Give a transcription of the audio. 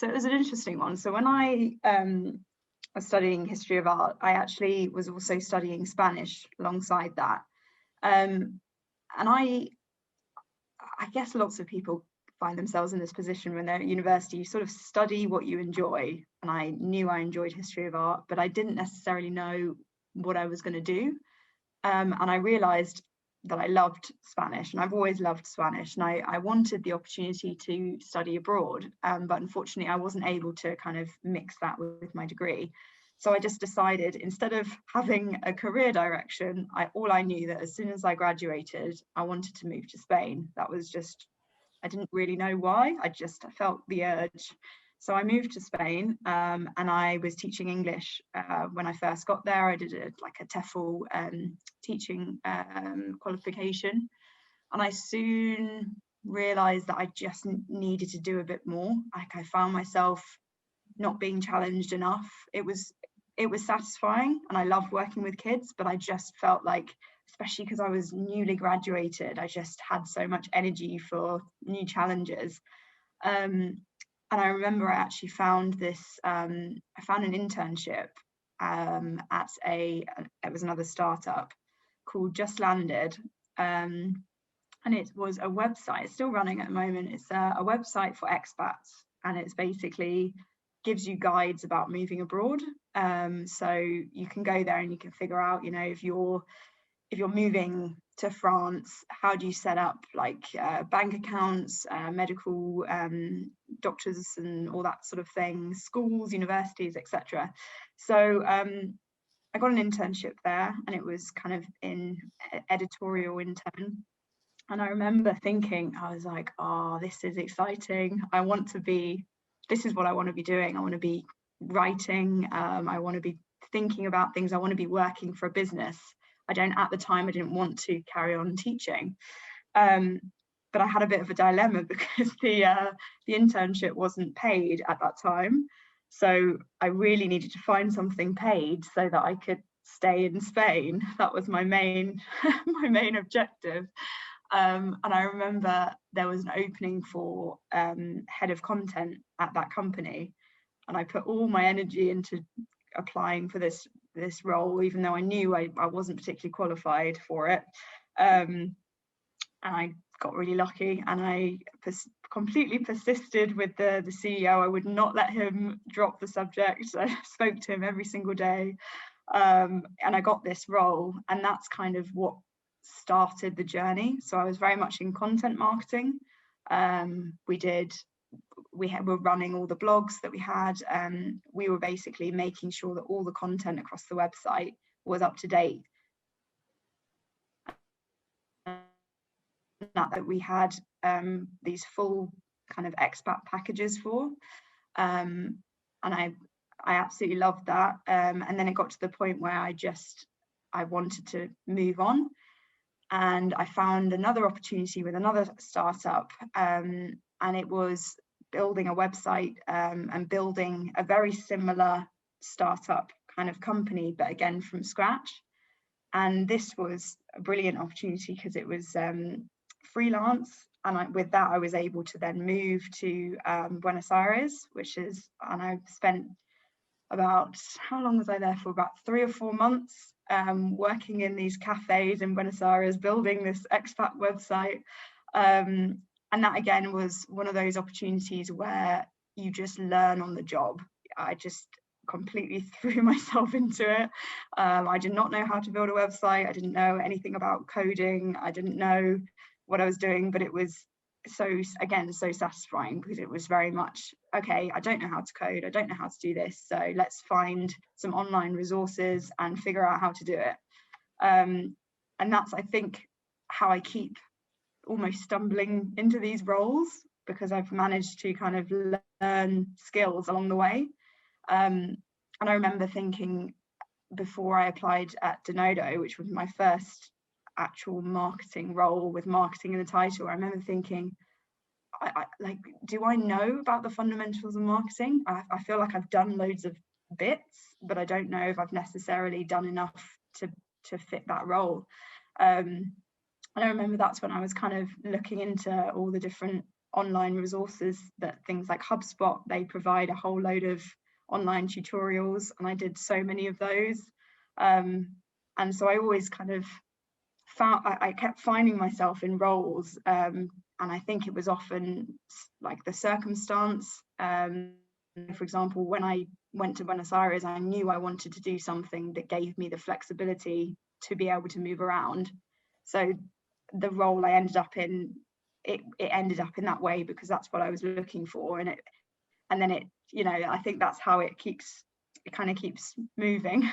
So it was an interesting one. So when I was studying history of art, I actually was also studying Spanish alongside that. And I guess lots of people find themselves in this position when they're at university. You sort of study what you enjoy, and I knew I enjoyed history of art, but I didn't necessarily know what I was going to do. And I realized that I loved Spanish, and I've always loved Spanish, and I wanted the opportunity to study abroad, but unfortunately I wasn't able to kind of mix that with my degree. So I just decided, instead of having a career direction, all I knew that as soon as I graduated, I wanted to move to Spain. That was just, I didn't really know why, I felt the urge. So I moved to Spain, and I was teaching English when I first got there. I did a TEFL teaching qualification, and I soon realized that I just needed to do a bit more. Like, I found myself not being challenged enough. It was satisfying, and I loved working with kids, but I just felt like, especially because I was newly graduated, I just had so much energy for new challenges. And I remember I actually found this, I found an internship at it was another startup called Just Landed. And it was a website, it's still running at the moment. It's a website for expats, and it's basically gives you guides about moving abroad. So you can go there and you can figure out, if you're moving to France, how do you set up bank accounts, medical doctors and all that sort of thing, schools, universities, etc. So I got an internship there, and it was kind of in editorial intern. And I remember thinking, I was like, oh, this is exciting. This is what I want to be doing. I want to be writing. I want to be thinking about things. I want to be working for a business. At the time, I didn't want to carry on teaching. But I had a bit of a dilemma because the internship wasn't paid at that time. So I really needed to find something paid so that I could stay in Spain. That was my main objective. And I remember there was an opening for head of content at that company, and I put all my energy into applying for this role, even though I knew I wasn't particularly qualified for it. And I got really lucky, and I completely persisted with the CEO. I would not let him drop the subject. I spoke to him every single day, and I got this role, and that's kind of what started the journey. So I was very much in content marketing. We were running all the blogs that we had. We were basically making sure that all the content across the website was up to date. That we had these full kind of expat packages for, and I absolutely loved that. And then it got to the point where I wanted to move on, and I found another opportunity with another startup, and it was building a website and building a very similar startup kind of company, but again from scratch. And this was a brilliant opportunity because it was freelance, and with that I was able to then move to Buenos Aires, and I spent about, how long was I there for? About 3 or 4 months, working in these cafes in Buenos Aires, building this expat website. And that again was one of those opportunities where you just learn on the job. I just completely threw myself into it. I did not know how to build a website. I didn't know anything about coding. I didn't know what I was doing, but it was so satisfying, because it was very much, okay, I don't know how to code, I don't know how to do this, so let's find some online resources and figure out how to do it. And that's, I think, how I keep almost stumbling into these roles, because I've managed to kind of learn skills along the way. And I remember thinking, before I applied at Denodo, which was my first actual marketing role with marketing in the title, I remember thinking, do I know about the fundamentals of marketing? I feel like I've done loads of bits, but I don't know if I've necessarily done enough to fit that role. And I remember that's when I was kind of looking into all the different online resources, that things like HubSpot, they provide a whole load of online tutorials, and I did so many of those. And so I always kind of found, I kept finding myself in roles, and I think it was often like the circumstance. For example, when I went to Buenos Aires, I knew I wanted to do something that gave me the flexibility to be able to move around. So the role I ended up in, it ended up in that way because that's what I was looking for. And then it, you know, I think that's how it kind of keeps moving.